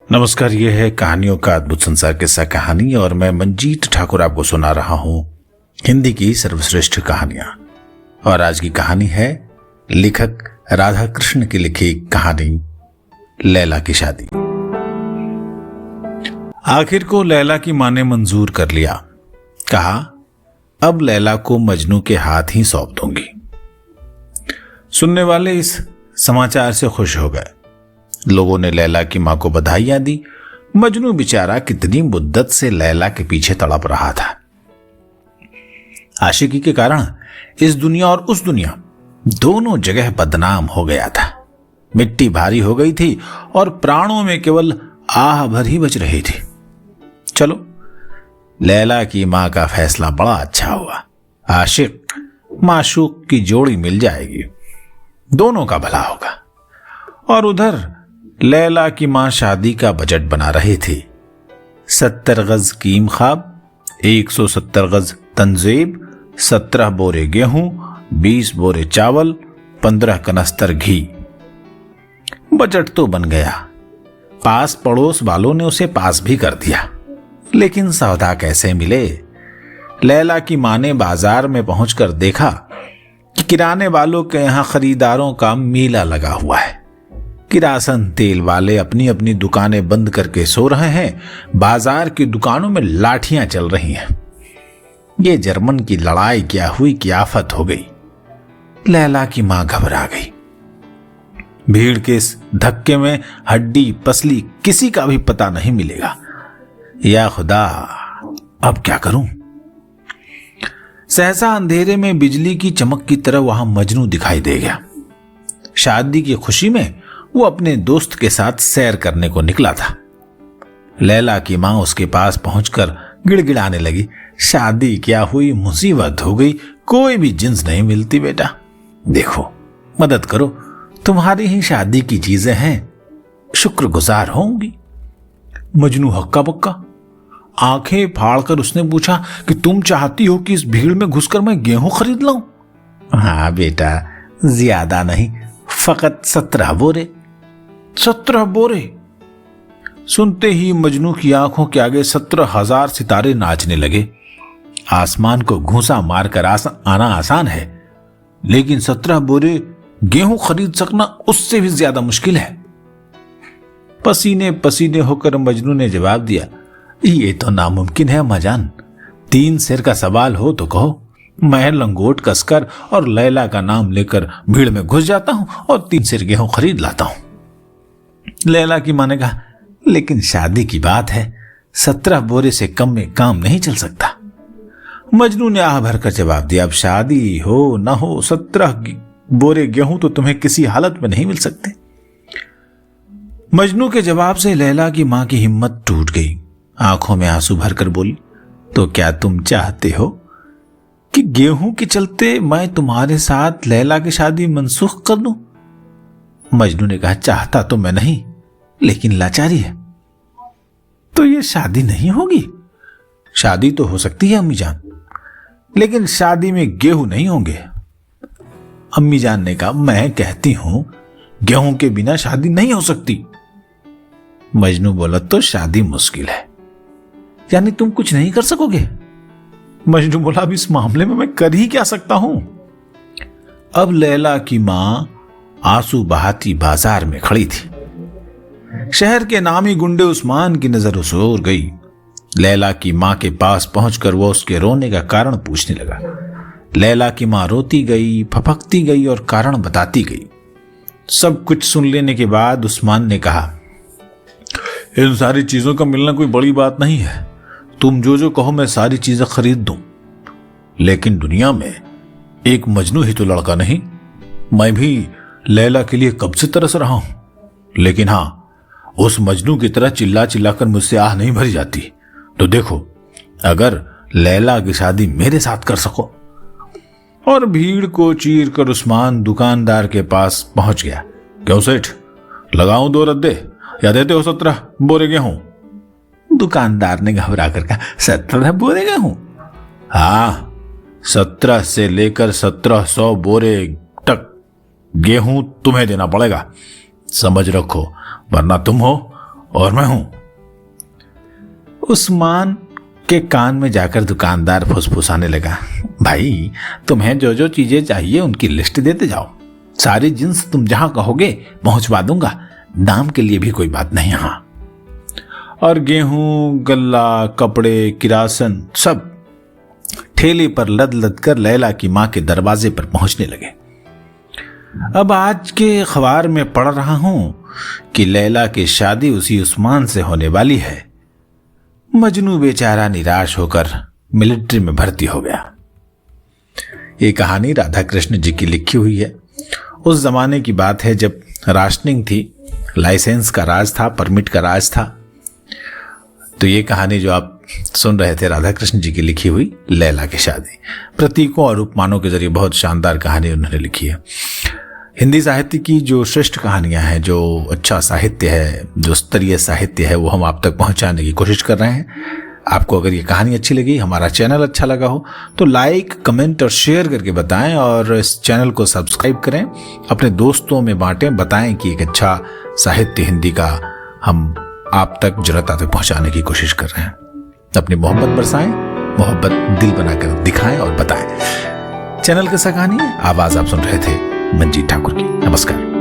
नमस्कार, ये है कहानियों का अद्भुत संसार किस्सा कहानी और मैं मंजीत ठाकुर आपको सुना रहा हूं हिंदी की सर्वश्रेष्ठ कहानियां। और आज की कहानी है लेखक राधा कृष्ण की लिखी कहानी लैला की शादी। आखिर को लैला की मां ने मंजूर कर लिया। कहा अब लैला को मजनू के हाथ ही सौंप दूंगी। सुनने वाले इस समाचार से खुश हो गए। लोगों ने लैला की मां को बधाइयां दी। मजनू बेचारा कितनी मुद्दत से लैला के पीछे तड़प रहा था। आशिकी के कारण इस दुनिया और उस दुनिया दोनों जगह बदनाम हो गया था। मिट्टी भारी हो गई थी और प्राणों में केवल आह भर ही बच रही थी। चलो, लैला की मां का फैसला बड़ा अच्छा हुआ। आशिक माशूक की जोड़ी मिल जाएगी, दोनों का भला होगा। और उधर लैला की मां शादी का बजट बना रही थी। 70 गज कीम खाब, 170 गज तंजेब, 17 बोरे गेहूं, 20 बोरे चावल, 15 कनस्तर घी। बजट तो बन गया। पास पड़ोस वालों ने उसे पास भी कर दिया। लेकिन सौदा कैसे मिले? लैला की मां ने बाजार में पहुंचकर देखा कि किराने वालों के यहां खरीदारों का मेला लगा हुआ है। किरासन तेल वाले अपनी अपनी दुकानें बंद करके सो रहे हैं। बाजार की दुकानों में लाठियां चल रही हैं। ये जर्मन की लड़ाई क्या हुई कि आफत हो गई। लैला की मां घबरा गई। भीड़ के इस धक्के में हड्डी पसली किसी का भी पता नहीं मिलेगा। या खुदा, अब क्या करूं? सहसा अंधेरे में बिजली की चमक की तरह वहां मजनू दिखाई दे गया। शादी की खुशी में वो अपने दोस्त के साथ सैर करने को निकला था। लैला की मां उसके पास पहुंचकर गिड़गिड़ाने लगी। शादी क्या हुई, मुसीबत हो गई, कोई भी जिन्स नहीं मिलती बेटा। देखो, मदद करो, तुम्हारी ही शादी की चीजें हैं, शुक्रगुजार होंगी। मजनू हक्का बक्का आंखें फाड़कर उसने पूछा कि तुम चाहती हो कि इस भीड़ में घुसकर मैं गेहूं खरीद लाऊं? हाँ बेटा, ज्यादा नहीं, फकत 17 बोरे। 17 बोरे? सुनते ही मजनू की आंखों के आगे 17,000 सितारे नाचने लगे। आसमान को घूंसा मारकर आना आसान है, लेकिन 17 बोरे गेहूं खरीद सकना उससे भी ज्यादा मुश्किल है। पसीने पसीने होकर मजनू ने जवाब दिया, ये तो नामुमकिन है अम्माजान। 3 सिर का सवाल हो तो कहो। मैं लंगोट कसकर और लैला का नाम लेकर भीड़ में घुस जाता हूं और 3 सिर गेहूं खरीद लाता हूं। लैला की मां ने कहा, लेकिन शादी की बात है, 17 बोरे से कम में काम नहीं चल सकता। मजनू ने आह भरकर जवाब दिया, अब शादी हो ना हो 17 बोरे गेहूं तो तुम्हें किसी हालत में नहीं मिल सकते। मजनू के जवाब से लैला की मां की हिम्मत टूट गई। आंखों में आंसू भरकर बोली, तो क्या तुम चाहते हो कि गेहूं के चलते मैं तुम्हारे साथ लैला की शादी मनसूख कर दूं? मजनू ने कहा, चाहता तो मैं नहीं, लेकिन लाचारी है। तो ये शादी नहीं होगी? शादी तो हो सकती है अम्मी जान, लेकिन शादी में गेहूं नहीं होंगे। अम्मी जान ने कहा, मैं कहती हूं गेहूं के बिना शादी नहीं हो सकती। मजनू बोला, तो शादी मुश्किल है, यानी तुम कुछ नहीं कर सकोगे? मजनू बोला, अब इस मामले में मैं कर ही क्या सकता हूं? अब लैला की मां आंसू बहाती बाजार में खड़ी थी। शहर के नामी गुंडे उस्मान की नजर उस ओर गई। लैला की मां के पास पहुंचकर वो उसके रोने का कारण पूछने लगा। लैला की मां रोती गई, फपकती गई और कारण बताती गई। सब कुछ सुन लेने के बाद उस्मान ने कहा, इन सारी चीजों का मिलना कोई बड़ी बात नहीं है। तुम जो जो कहो मैं सारी चीजें खरीद दूं, लेकिन दुनिया में एक मजनू ही तो लड़का नहीं। मैं भी लैला के लिए कब से तरस रहा हूं, लेकिन हां, उस मजनू की तरह चिल्ला चिल्लाकर मुझसे आह नहीं भरी जाती। तो देखो, अगर लैला की शादी मेरे साथ कर सको। और भीड़ को चीर कर उस्मान दुकानदार के पास पहुंच गया। क्यों सेठ, लगाऊं 2 रद्दे या देते हो 17 बोरे गेहूं? दुकानदार ने घबरा कर कहा, 17 बोरे गेहूं? हाँ, 17 से लेकर 1700 बोरे तक गेहूं तुम्हें देना पड़ेगा, समझ रखो, वरना तुम हो और मैं हूं। उस्मान के कान में जाकर दुकानदार फुसफुसाने लगा, भाई तुम्हें जो जो चीजें चाहिए उनकी लिस्ट देते जाओ, सारी जिन्स तुम जहां कहोगे पहुंचवा दूंगा, दाम के लिए भी कोई बात नहीं यहां। और गेहूं, गल्ला, कपड़े, किरासन सब ठेले पर लद लद कर लैला की मां के दरवाजे पर पहुंचने लगे। अब आज के अखबार में पढ़ रहा हूं कि लैला की शादी उसी उस्मान से होने वाली है। मजनू बेचारा निराश होकर मिलिट्री में भर्ती हो गया। ये कहानी राधा कृष्ण जी की लिखी हुई है। उस जमाने की बात है जब राशनिंग थी, लाइसेंस का राज था, परमिट का राज था। तो ये कहानी जो आप सुन रहे थे राधा कृष्ण जी की लिखी हुई लैला की शादी, प्रतीकों और उपमानों के जरिए बहुत शानदार कहानी उन्होंने लिखी है। हिंदी साहित्य की जो श्रेष्ठ कहानियां हैं, जो अच्छा साहित्य है, जो स्तरीय साहित्य है, वो हम आप तक पहुंचाने की कोशिश कर रहे हैं। आपको अगर ये कहानी अच्छी लगी, हमारा चैनल अच्छा लगा हो तो लाइक, कमेंट और शेयर करके बताएं, और इस चैनल को सब्सक्राइब करें, अपने दोस्तों में बांटें, बताएं कि एक अच्छा साहित्य हिंदी का हम आप तक जनता तक पहुंचाने की कोशिश कर रहे हैं। अपनी मोहब्बत बरसाएं, मोहब्बत दिल बनाकर दिखाएं और बताएं। चैनल के साथ कहानी आवाज आप सुन रहे थे मंजीत ठाकुर की। नमस्कार।